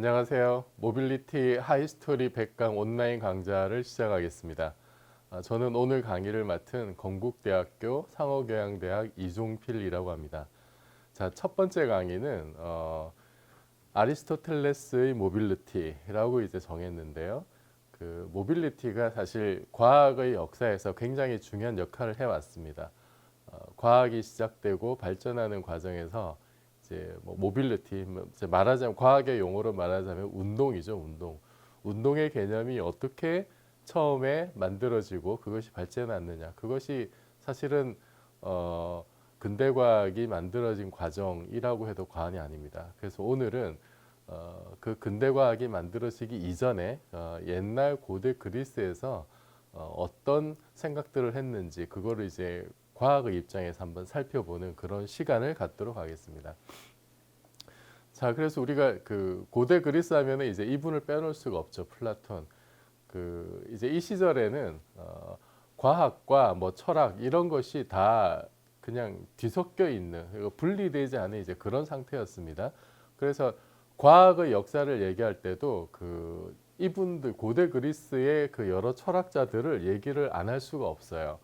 안녕하세요. 모빌리티 하이스토리 100강 온라인 강좌를 시작하겠습니다. 저는 오늘 강의를 맡은 건국대학교 상어교양대학 이종필이라고 합니다. 자, 첫 번째 강의는 아리스토텔레스의 모빌리티라고 이제 정했는데요. 그 모빌리티가 사실 과학의 역사에서 굉장히 중요한 역할을 해왔습니다. 과학이 시작되고 발전하는 과정에서 이제 뭐 모빌리티, 이제 말하자면 과학의 용어로 말하자면 운동이죠, 운동. 운동의 개념이 어떻게 처음에 만들어지고 그것이 발전했느냐, 그것이 사실은 근대 과학이 만들어진 과정이라고 해도 과언이 아닙니다. 그래서 오늘은 그 근대 과학이 만들어지기 이전에 옛날 고대 그리스에서 어떤 생각들을 했는지 그거를 이제 과학의 입장에서 한번 살펴보는 그런 시간을 갖도록 하겠습니다. 자, 그래서 우리가 그 고대 그리스 하면은 이제 이분을 빼놓을 수가 없죠. 플라톤. 그 이제 이 시절에는 과학과 뭐 철학 이런 것이 다 그냥 뒤섞여 있는, 분리되지 않은 이제 그런 상태였습니다. 그래서 과학의 역사를 얘기할 때도 그 이분들 고대 그리스의 그 여러 철학자들을 얘기를 안 할 수가 없어요.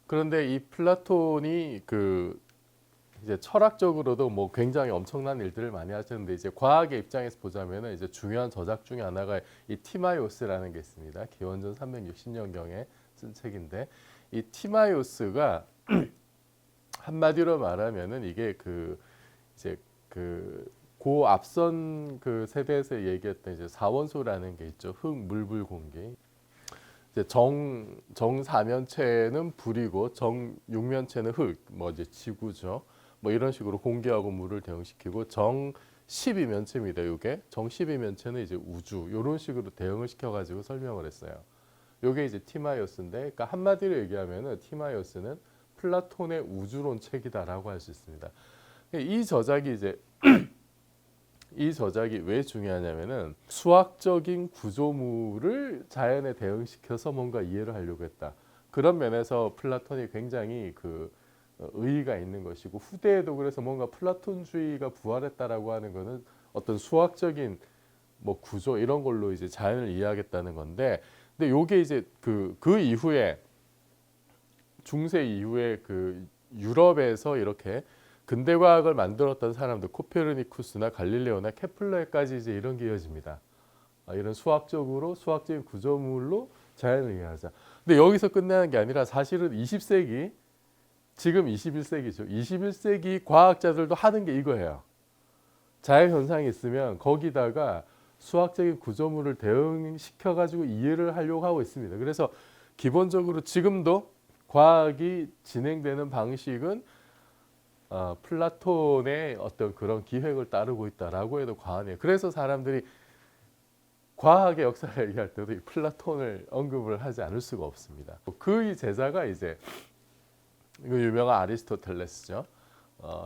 그런데 이 플라톤이 그 이제 철학적으로도 뭐 굉장히 엄청난 일들을 많이 하셨는데, 이제 과학의 입장에서 보자면은 이제 중요한 저작 중에 하나가 이 티마이오스라는 게 있습니다. 기원전 360년경에 쓴 책인데, 이 티마이오스가 한마디로 말하면은 이게 그 이제 그 앞선 그 세대에서 얘기했던 이제 사원소라는 게 있죠. 흙, 물, 불, 공기. 이제 정사면체는 불이고 정육면체는 흙, 뭐 이제 지구죠. 뭐 이런 식으로 공기하고 물을 대응시키고 정 12면체입니다. 이게 정 12면체는 이제 우주, 이런 식으로 대응을 시켜가지고 설명을 했어요. 이게 이제 티마이오스인데, 그러니까 한마디로 얘기하면은 티마이오스는 플라톤의 우주론 책이다라고 할 수 있습니다. 이 저작이 이제 이 저작이 왜 중요하냐면은 수학적인 구조물을 자연에 대응시켜서 뭔가 이해를 하려고 했다. 그런 면에서 플라톤이 굉장히 그 의의가 있는 것이고, 후대에도 그래서 뭔가 플라톤주의가 부활했다라고 하는 것은 어떤 수학적인 뭐 구조 이런 걸로 이제 자연을 이해하겠다는 건데, 근데 요게 이제 그 이후에 중세 이후에 그 유럽에서 이렇게 근대 과학을 만들었던 사람들, 코페르니쿠스나 갈릴레오나 케플러까지 이제 이런 게 이어집니다. 이런 수학적인 구조물로 자연을 이해하자. 근데 여기서 끝나는 게 아니라 사실은 20세기, 지금 21세기죠. 21세기 과학자들도 하는 게 이거예요. 자연 현상이 있으면 거기다가 수학적인 구조물을 대응시켜 가지고 이해를 하려고 하고 있습니다. 그래서 기본적으로 지금도 과학이 진행되는 방식은 플라톤의 어떤 그런 기획을 따르고 있다라고 해도 과언이에요. 그래서 사람들이 과학의 역사를 얘기할 때도 이 플라톤을 언급을 하지 않을 수가 없습니다. 그의 제자가 이제 그 유명한 아리스토텔레스죠.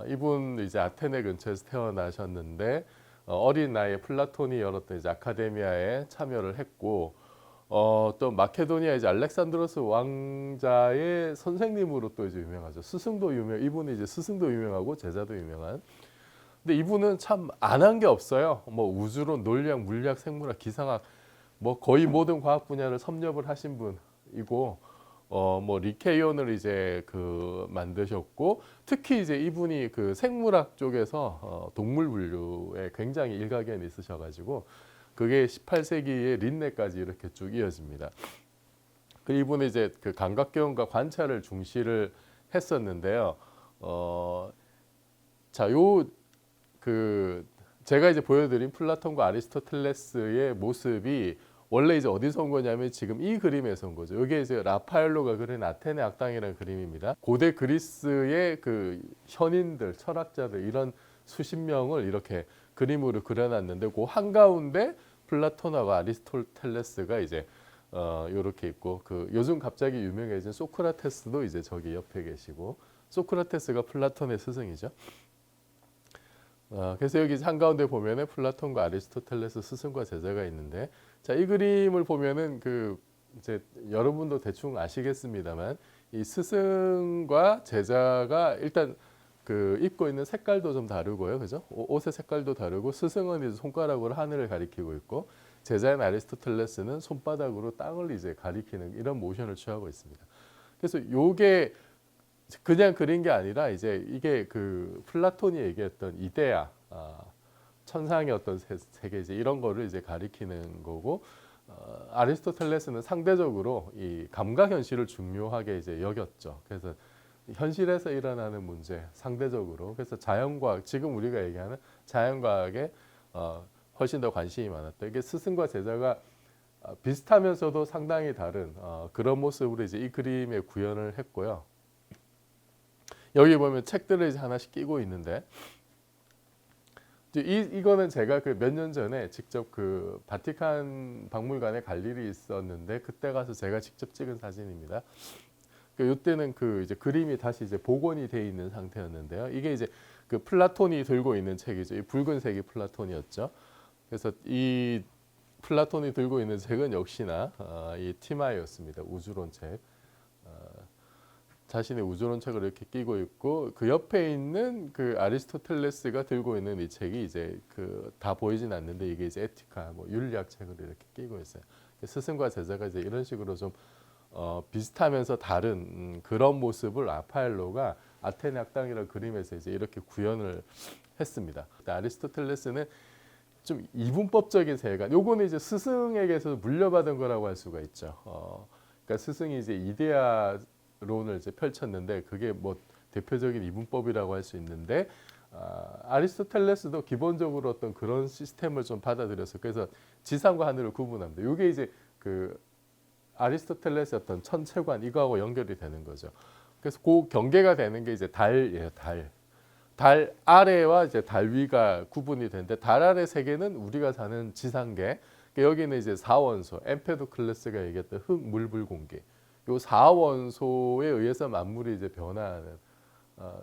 이분 이제 아테네 근처에서 태어나셨는데 어린 나이에 플라톤이 열었던 이제 아카데미아에 참여를 했고, 또 마케도니아 이제 알렉산드로스 왕자의 선생님으로 또 이제 유명하죠. 스승도 이분이 이제 스승도 유명하고 제자도 유명한. 근데 이분은 참 안 한 게 없어요. 뭐 우주론, 논리학, 물리학, 생물학, 기상학, 뭐 거의 모든 과학 분야를 섭렵을 하신 분이고, 뭐 리케이온을 이제 그 만드셨고, 특히 이제 이분이 그 생물학 쪽에서 동물 분류에 굉장히 일가견이 있으셔가지고 그게 18세기의 린네까지 이렇게 쭉 이어집니다. 그 이분은 이제 그 감각경과 관찰을 중시를 했었는데요. 자, 요 그 제가 이제 보여드린 플라톤과 아리스토텔레스의 모습이 원래 이제 어디서 온 거냐면 지금 이 그림에서 온 거죠. 이게 이제 라파엘로가 그린 아테네 악당이라는 그림입니다. 고대 그리스의 그 현인들, 철학자들 이런 수십 명을 이렇게 그림으로 그려놨는데, 그 한가운데 플라톤하고 아리스토텔레스가 이제 이렇게 있고, 그 요즘 갑자기 유명해진 소크라테스도 이제 저기 옆에 계시고, 소크라테스가 플라톤의 스승이죠. 그래서 여기 한가운데 보면은 플라톤과 아리스토텔레스 스승과 제자가 있는데, 자, 이 그림을 보면은 그 이제 여러분도 대충 아시겠습니다만 이 스승과 제자가 일단 그 입고 있는 색깔도 좀 다르고요, 그죠? 옷의 색깔도 다르고 스승은 이제 손가락으로 하늘을 가리키고 있고 제자인 아리스토텔레스는 손바닥으로 땅을 이제 가리키는 이런 모션을 취하고 있습니다. 그래서 요게 그냥 그린 게 아니라 이제 이게 그 플라톤이 얘기했던 이데아, 천상의 어떤 세계 이제 이런 거를 이제 가리키는 거고 아리스토텔레스는 상대적으로 이 감각 현실을 중요하게 이제 여겼죠. 그래서 현실에서 일어나는 문제 상대적으로 그래서 자연과학 지금 우리가 얘기하는 자연과학에 훨씬 더 관심이 많았다. 이게 스승과 제자가 비슷하면서도 상당히 다른 그런 모습으로 이제 이 그림에 구현을 했고요. 여기 보면 책들을 이제 하나씩 끼고 있는데 이거는 제가 그 몇 년 전에 직접 그 바티칸 박물관에 갈 일이 있었는데 그때 가서 제가 직접 찍은 사진입니다. 이때는 그 이제 그림이 다시 이제 복원이 돼 있는 상태였는데요. 이게 이제 그 플라톤이 들고 있는 책이죠. 이 붉은색이 플라톤이었죠. 그래서 이 플라톤이 들고 있는 책은 역시나 이 티마에였습니다. 우주론 책. 자신의 우주론 책을 이렇게 끼고 있고 그 옆에 있는 그 아리스토텔레스가 들고 있는 이 책이 이제 그 다 보이진 않는데 이게 이제 에티카 뭐 윤리학 책을 이렇게 끼고 있어요. 스승과 제자가 이제 이런 식으로 좀 비슷하면서 다른 그런 모습을 라파엘로가 아테네 학당이라는 그림에서 이제 이렇게 구현을 했습니다. 아리스토텔레스는 좀 이분법적인 세계관, 요거는 이제 스승에게서 물려받은 거라고 할 수가 있죠. 그러니까 스승이 이제 이데아론을 이제 펼쳤는데 그게 뭐 대표적인 이분법이라고 할 수 있는데 아리스토텔레스도 기본적으로 어떤 그런 시스템을 좀 받아들여서 그래서 지상과 하늘을 구분합니다. 요게 이제 그 아리스토텔레스의 어떤 천체관 이거하고 연결이 되는 거죠. 그래서 그 경계가 되는 게 이제 달이에요. 달 아래와 이제 달 위가 구분이 되는데 달 아래 세계는 우리가 사는 지상계. 그러니까 여기는 이제 4원소, 엠페도클레스가 얘기했던 흙, 물, 불, 공기. 요 4원소에 의해서 만물이 이제 변화하는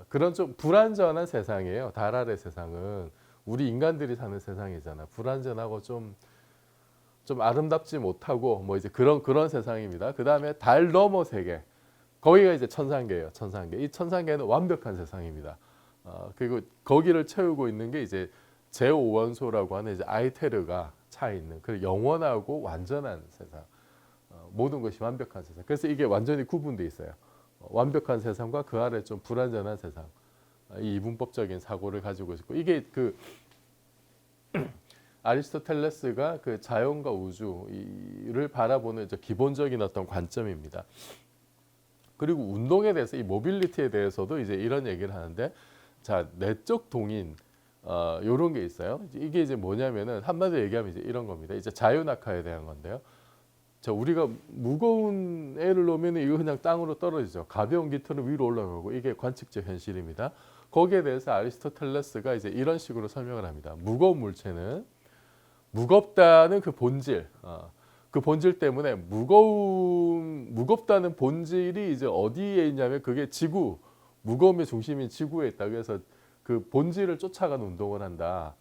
그런 좀 불완전한 세상이에요. 달 아래 세상은 우리 인간들이 사는 세상이잖아. 불완전하고 좀 아름답지 못하고 뭐 이제 그런 세상입니다. 그 다음에 달 너머 세계. 거기가 이제 천상계예요. 천상계. 이 천상계는 완벽한 세상입니다. 그리고 거기를 채우고 있는 게 이제 제5원소라고 하는 이제 아이테르가 차 있는 그 영원하고 완전한 세상. 모든 것이 완벽한 세상. 그래서 이게 완전히 구분돼 있어요. 완벽한 세상과 그 아래 좀 불완전한 세상. 이 이분법적인 사고를 가지고 있고 이게 그 아리스토텔레스가 그 자연과 우주를 바라보는 기본적인 어떤 관점입니다. 그리고 운동에 대해서 이 모빌리티에 대해서도 이제 이런 얘기를 하는데 자 내적 동인 요런 게 있어요. 이게 이제 뭐냐면은 한마디로 얘기하면 이제 이런 겁니다. 이제 자유낙하에 대한 건데요. 자 우리가 무거운 애를 놓으면 이거 그냥 땅으로 떨어지죠. 가벼운 깃털은 위로 올라가고 이게 관측적 현실입니다. 거기에 대해서 아리스토텔레스가 이제 이런 식으로 설명을 합니다. 무거운 물체는 무겁다는 그 본질, 그 본질 때문에 무겁다는 본질이 이제 어디에 있냐면 그게 지구, 무거움의 중심인 지구에 있다. 그래서 그 본질을 쫓아가는 운동을 한다.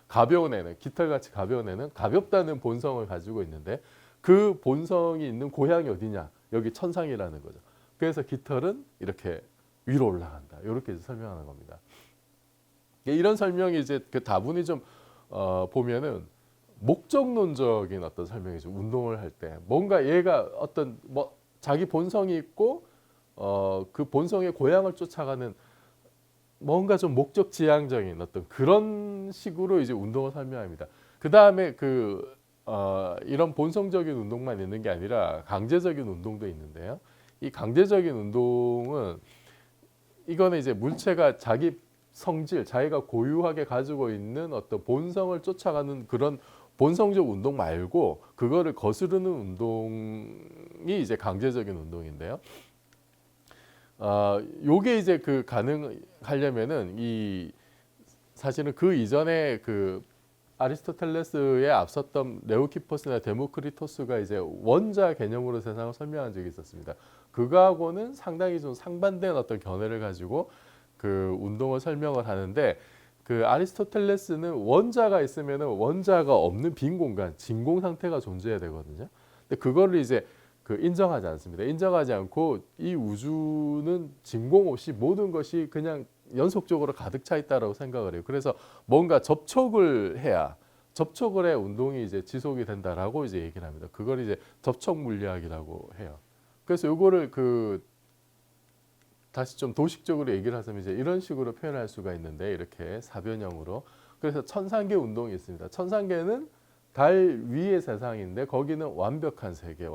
가벼운 애는 깃털같이 가벼운 애는 가볍다는 본성을 가지고 있는데 그 본성이 있는 고향이 어디냐? 여기 천상이라는 거죠. 그래서 깃털은 이렇게 위로 올라간다. 이렇게 설명하는 겁니다. 이런 설명이 이제 그 다분히 좀 보면은 목적론적인 어떤 설명이죠. 운동을 할 때 뭔가 얘가 어떤 뭐 자기 본성이 있고 그 본성의 고향을 쫓아가는 뭔가 좀 목적지향적인 어떤 그런 식으로 이제 운동을 설명합니다. 그 다음에 이런 본성적인 운동만 있는 게 아니라 강제적인 운동도 있는데요. 이 강제적인 운동은 이거는 이제 물체가 자기 성질, 자기가 고유하게 가지고 있는 어떤 본성을 쫓아가는 그런 본성적 운동 말고 그거를 거스르는 운동이 이제 강제적인 운동인데요. 요게 이제 가능하려면은 사실은 그 이전에 그 아리스토텔레스에 앞섰던 레오키포스나 데모크리토스가 이제 원자 개념으로 세상을 설명한 적이 있었습니다. 그거하고는 상당히 좀 상반된 어떤 견해를 가지고 그 운동을 설명을 하는데 그 아리스토텔레스는 원자가 있으면은 원자가 없는 빈 공간, 진공 상태가 존재해야 되거든요. 근데 그거를 이제 인정하지 않습니다. 인정하지 않고 이 우주는 진공 없이 모든 것이 그냥 연속적으로 가득 차 있다라고 생각을 해요. 그래서 뭔가 접촉을 해야 운동이 이제 지속이 된다라고 이제 얘기를 합니다. 그걸 이제 접촉 물리학이라고 해요. 그래서 요거를 다시 좀 도식적으로 얘기를 하자면 이제 이런 식으로 표현할 수가 있는데 이렇게 사변형으로. 그래서 천상계 운동이 있습니다. 천상계는 달 위의 세상인데 거기는 완벽한 세계,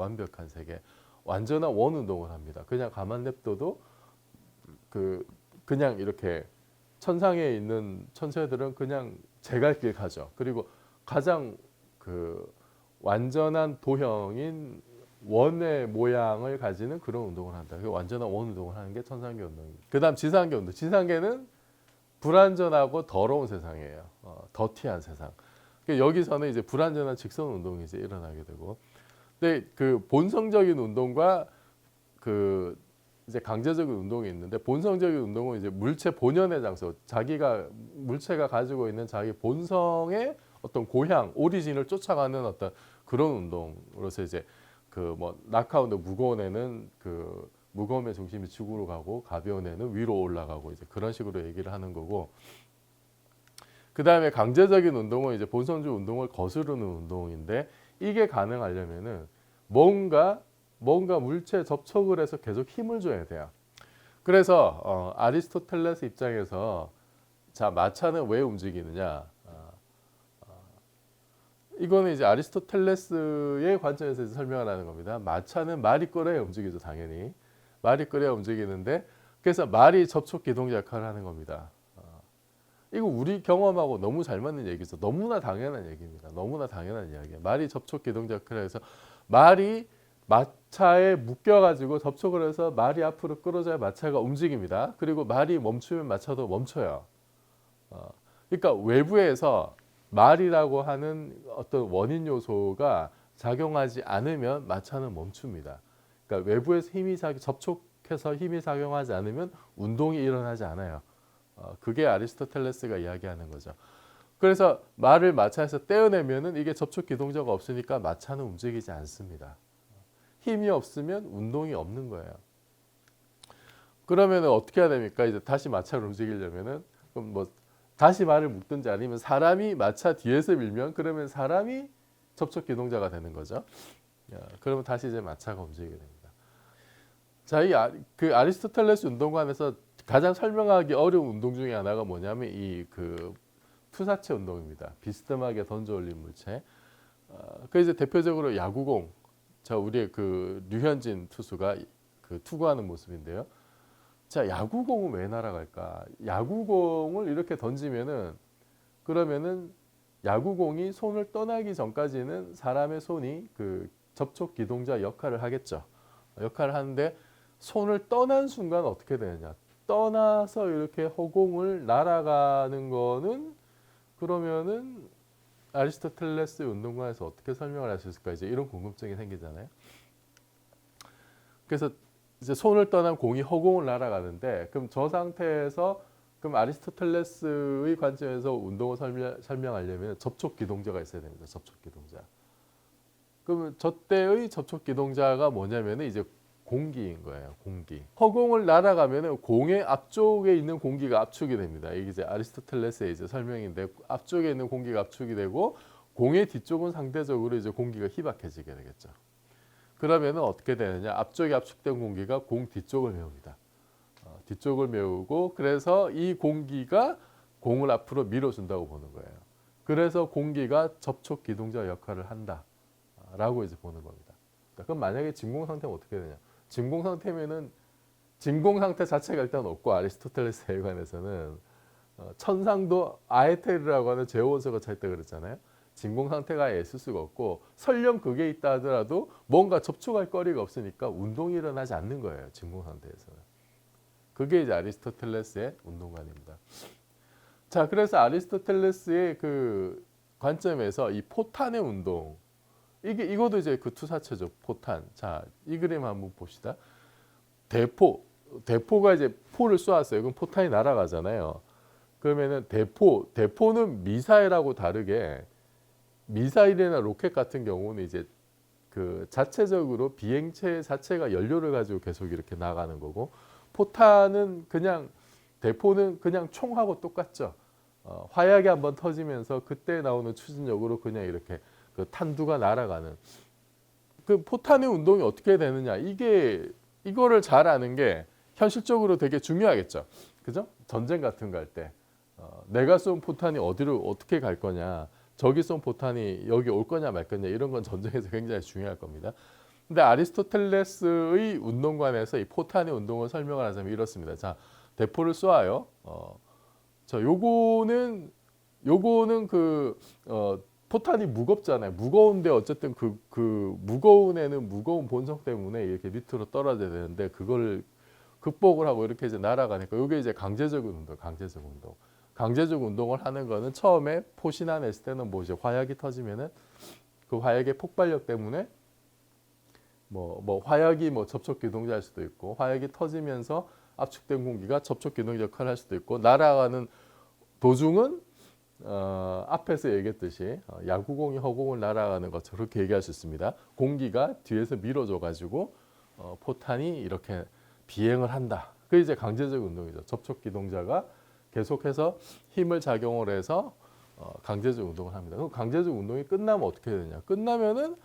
완전한 원 운동을 합니다. 그냥 가만 냅둬도 그냥 이렇게 천상에 있는 천체들은 그냥 제갈 길 가죠. 그리고 가장 완전한 도형인 원의 모양을 가지는 그런 운동을 한다. 완전한 원 운동을 하는 게 천상계 운동입니다. 그다음 지상계 운동. 지상계는 불완전하고 더러운 세상이에요. 더티한 세상. 여기서는 이제 불완전한 직선 운동이 이제 일어나게 되고, 근데 그 본성적인 운동과 이제 강제적인 운동이 있는데, 본성적인 운동은 이제 물체 본연의 장소, 물체가 가지고 있는 자기 본성의 어떤 고향, 오리진을 쫓아가는 어떤 그런 운동으로서 이제 낙하운동, 무거운 애는 무거움의 중심이 지구로 가고 가벼운 애는 위로 올라가고 이제 그런 식으로 얘기를 하는 거고, 그 다음에 강제적인 운동은 이제 본성적 운동을 거스르는 운동인데, 이게 가능하려면은 뭔가 물체에 접촉을 해서 계속 힘을 줘야 돼요. 그래서 아리스토텔레스 입장에서 자, 마차는 왜 움직이느냐? 이거는 이제 아리스토텔레스의 관점에서 설명을 하는 겁니다. 마차는 말이 끌어야 움직이죠, 당연히. 말이 끌어야 움직이는데, 그래서 말이 접촉 기동자 역할을 하는 겁니다. 이거 우리 경험하고 너무 잘 맞는 얘기죠. 너무나 당연한 얘기입니다. 너무나 당연한 이야기예요. 말이 접촉 기동자 역할을 해서 말이 마차에 묶여가지고 접촉을 해서 말이 앞으로 끌어져야 마차가 움직입니다. 그리고 말이 멈추면 마차도 멈춰요. 그러니까 외부에서 말이라고 하는 어떤 원인 요소가 작용하지 않으면 마차는 멈춥니다. 그러니까 외부에서 접촉해서 힘이 작용하지 않으면 운동이 일어나지 않아요. 그게 아리스토텔레스가 이야기하는 거죠. 그래서 말을 마차에서 떼어내면은 이게 접촉 기동자가 없으니까 마차는 움직이지 않습니다. 힘이 없으면 운동이 없는 거예요. 그러면 어떻게 해야 됩니까? 이제 다시 마차를 움직이려면은 그럼 다시 말을 묶든지 아니면 사람이 마차 뒤에서 밀면 그러면 사람이 접촉 기동자가 되는 거죠. 그러면 다시 이제 마차가 움직이게 됩니다. 자, 그 아리스토텔레스 운동관에서 가장 설명하기 어려운 운동 중에 하나가 뭐냐면 투사체 운동입니다. 비스듬하게 던져 올린 물체. 그 이제 대표적으로 야구공. 자, 우리의 류현진 투수가 투구하는 모습인데요. 자, 야구공은 왜 날아갈까? 야구공을 이렇게 던지면은 그러면은 야구공이 손을 떠나기 전까지는 사람의 손이 접촉 기동자 역할을 하겠죠. 역할을 하는데 손을 떠난 순간 어떻게 되느냐? 떠나서 이렇게 허공을 날아가는 거는 그러면은 아리스토텔레스 운동관에서 어떻게 설명을 할 수 있을까? 이제 이런 궁금증이 생기잖아요. 그래서 이제 손을 떠난 공이 허공을 날아가는데 그럼 저 상태에서 아리스토텔레스의 관점에서 운동을 설명하려면 접촉 기동자가 있어야 됩니다. 접촉 기동자. 그러면 저 때의 접촉 기동자가 뭐냐면은 이제 공기인 거예요. 공기. 허공을 날아가면은 공의 앞쪽에 있는 공기가 압축이 됩니다. 이게 이제 아리스토텔레스의 이제 설명인데 앞쪽에 있는 공기가 압축이 되고 공의 뒤쪽은 상대적으로 이제 공기가 희박해지게 되겠죠. 그러면은 어떻게 되느냐? 앞쪽에 압축된 공기가 공 뒤쪽을 메웁니다. 뒤쪽을 메우고 그래서 이 공기가 공을 앞으로 밀어준다고 보는 거예요. 그래서 공기가 접촉 기동자 역할을 한다라고 이제 보는 겁니다. 그럼 만약에 진공 상태는 어떻게 되냐? 진공 상태면은 진공 상태 자체가 일단 없고 아리스토텔레스 대관에서는 천상도 아에테르라고 하는 제어원소가 차 있다 그랬잖아요. 진공 상태가 아예 있을 수가 없고 설령 그게 있다 하더라도 뭔가 접촉할 거리가 없으니까 운동이 일어나지 않는 거예요. 진공 상태에서는. 그게 이제 아리스토텔레스의 운동관입니다. 자, 그래서 아리스토텔레스의 관점에서 이 포탄의 운동 이것도 이제 투사체죠. 포탄. 자, 이 그림 한번 봅시다. 대포가 이제 포를 쏘았어요. 그럼 포탄이 날아가잖아요. 그러면은 대포는 미사일하고 다르게 미사일이나 로켓 같은 경우는 이제 자체적으로 비행체 자체가 연료를 가지고 계속 이렇게 나가는 거고 포탄은 그냥 대포는 그냥 총하고 똑같죠. 화약이 한번 터지면서 그때 나오는 추진력으로 그냥 이렇게 그 탄두가 날아가는 그 포탄의 운동이 어떻게 되느냐 이거를 잘 아는 게 현실적으로 되게 중요하겠죠. 그죠? 전쟁 같은 거 할 때 내가 쏜 포탄이 어디로 어떻게 갈 거냐, 적이 쏜 포탄이 여기 올 거냐 말 거냐 이런 건 전쟁에서 굉장히 중요할 겁니다. 근데 아리스토텔레스의 운동관에서 이 포탄의 운동을 설명을 하자면 이렇습니다. 자, 대포를 쏘아요. 자, 요거는 포탄이 무겁잖아요. 무거운데 어쨌든 그 무거운 애는 무거운 본성 때문에 이렇게 밑으로 떨어져야 되는데 그걸 극복을 하고 이렇게 이제 날아가니까 이게 이제 강제적인 운동, 강제적 운동. 강제적 운동을 하는 거는 처음에 포신화 냈을 때는 뭐 이제 화약이 터지면은 그 화약의 폭발력 때문에 뭐 화약이 뭐 접촉 기동자일 수도 있고 화약이 터지면서 압축된 공기가 접촉 기동 역할을 할 수도 있고 날아가는 도중은 앞에서 얘기했듯이 야구공이 허공을 날아가는 것처럼 그렇게 얘기할 수 있습니다. 공기가 뒤에서 밀어줘 가지고 포탄이 이렇게 비행을 한다. 그게 이제 강제적 운동이죠. 접촉 기동자가 계속해서 힘을 작용을 해서 강제적 운동을 합니다. 그럼 강제적 운동이 끝나면 어떻게 되냐? 끝나면은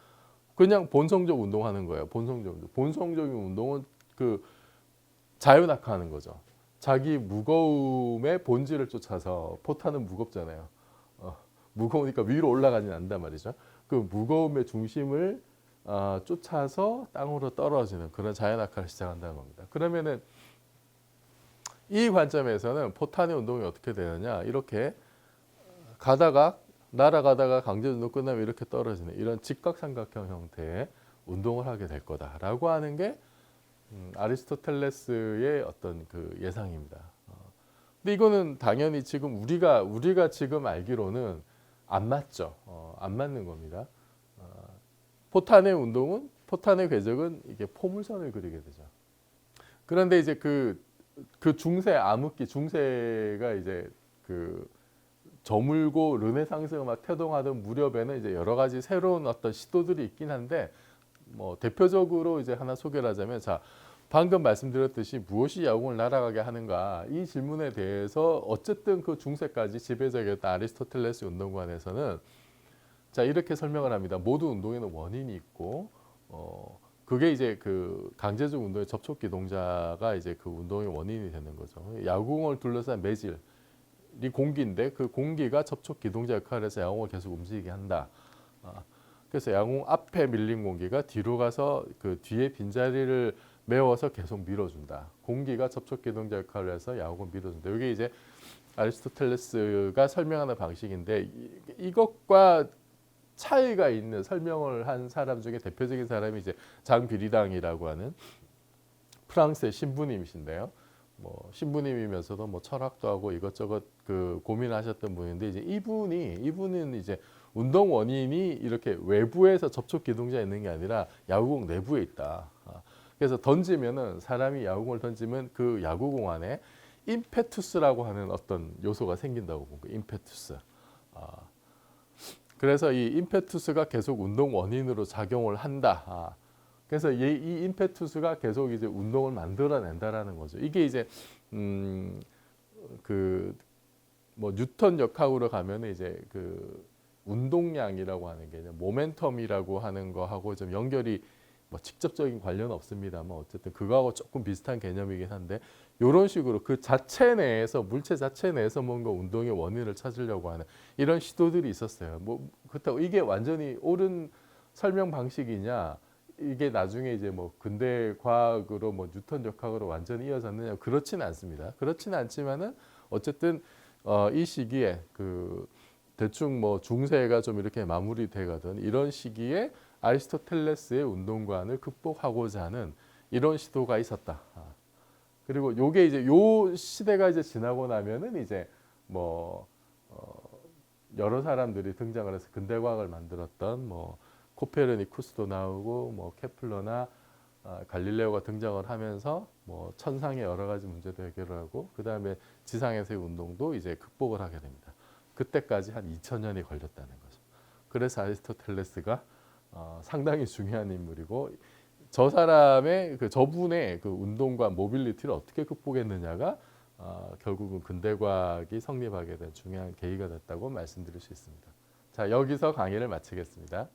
그냥 본성적 운동하는 거예요. 본성적 운동. 본성적인 운동은 그 자유낙하하는 거죠. 자기 무거움의 본질을 쫓아서 포탄은 무겁잖아요. 무거우니까 위로 올라가진 않는단 말이죠. 그 무거움의 중심을 쫓아서 땅으로 떨어지는 그런 자유낙하를 시작한다는 겁니다. 그러면은 이 관점에서는 포탄의 운동이 어떻게 되느냐, 이렇게 가다가 날아가다가 강제운동 끝나면 이렇게 떨어지는 이런 직각삼각형 형태의 운동을 하게 될 거다라고 하는 게 아리스토텔레스의 어떤 그 예상입니다. 근데 이거는 당연히 지금 우리가 지금 알기로는 안 맞죠. 안 맞는 겁니다. 포탄의 운동은 포탄의 궤적은 이게 포물선을 그리게 되죠. 그런데 이제 그 중세 암흑기 중세가 이제 그 저물고 르네상스가 막 태동하던 무렵에는 이제 여러 가지 새로운 어떤 시도들이 있긴 한데 뭐 대표적으로 이제 하나 소개를 하자면 자, 방금 말씀드렸듯이 무엇이 야구공을 날아가게 하는가 이 질문에 대해서 어쨌든 그 중세까지 지배적이었던 아리스토텔레스 운동관에서는 자, 이렇게 설명을 합니다. 모든 운동에는 원인이 있고 그게 이제 그 강제적 운동의 접촉 기동자가 이제 그 운동의 원인이 되는 거죠. 야구공을 둘러싼 매질 이 공기인데 그 공기가 접촉 기동자 역할을 해서 야구공을 계속 움직이게 한다. 그래서 야구공 앞에 밀린 공기가 뒤로 가서 그 뒤에 빈자리를 메워서 계속 밀어준다. 공기가 접촉 기동자 역할을 해서 야구공을 밀어준다. 이게 이제 아리스토텔레스가 설명하는 방식인데 이것과 차이가 있는 설명을 한 사람 중에 대표적인 사람이 이제 장 비리당이라고 하는 프랑스의 신부님이신데요. 뭐 신부님이면서도 뭐 철학도 하고 이것저것 그 고민하셨던 분인데 이제 이분은 이제 운동 원인이 이렇게 외부에서 접촉 기동자에 있는 게 아니라 야구공 내부에 있다. 그래서 던지면은 사람이 야구공을 던지면 그 야구공 안에 임페투스라고 하는 어떤 요소가 생긴다고 본 거예요. 임페투스. 그래서 이 임페투스가 계속 운동 원인으로 작용을 한다. 그래서 이 임페투스가 계속 이제 운동을 만들어낸다라는 거죠. 이게 이제 그 뭐 뉴턴 역학으로 가면 이제 그 운동량이라고 하는 게 모멘텀이라고 하는 거하고 좀 연결이 뭐 직접적인 관련은 없습니다만 어쨌든 그거하고 조금 비슷한 개념이긴 한데 이런 식으로 그 자체 내에서 물체 자체 내에서 뭔가 운동의 원인을 찾으려고 하는 이런 시도들이 있었어요. 뭐 그렇다고 이게 완전히 옳은 설명 방식이냐? 이게 나중에 이제 뭐 근대 과학으로 뭐 뉴턴 역학으로 완전히 이어졌느냐? 그렇지는 않습니다. 그렇지는 않지만은 어쨌든 이 시기에 그 대충 뭐 중세가 좀 이렇게 마무리돼가던 이런 시기에 아리스토텔레스의 운동관을 극복하고자 하는 이런 시도가 있었다. 그리고 요게 이제 요 시대가 이제 지나고 나면은 이제 뭐 여러 사람들이 등장을 해서 근대과학을 만들었던 뭐 코페르니쿠스도 나오고 뭐 케플러나 갈릴레오가 등장을 하면서 뭐 천상의 여러 가지 문제도 해결하고 그 다음에 지상에서의 운동도 이제 극복을 하게 됩니다. 그때까지 한 2000년이 걸렸다는 거죠. 그래서 아리스토텔레스가 상당히 중요한 인물이고 저분의 그 운동과 모빌리티를 어떻게 극복했느냐가 결국은 근대과학이 성립하게 된 중요한 계기가 됐다고 말씀드릴 수 있습니다. 자, 여기서 강의를 마치겠습니다.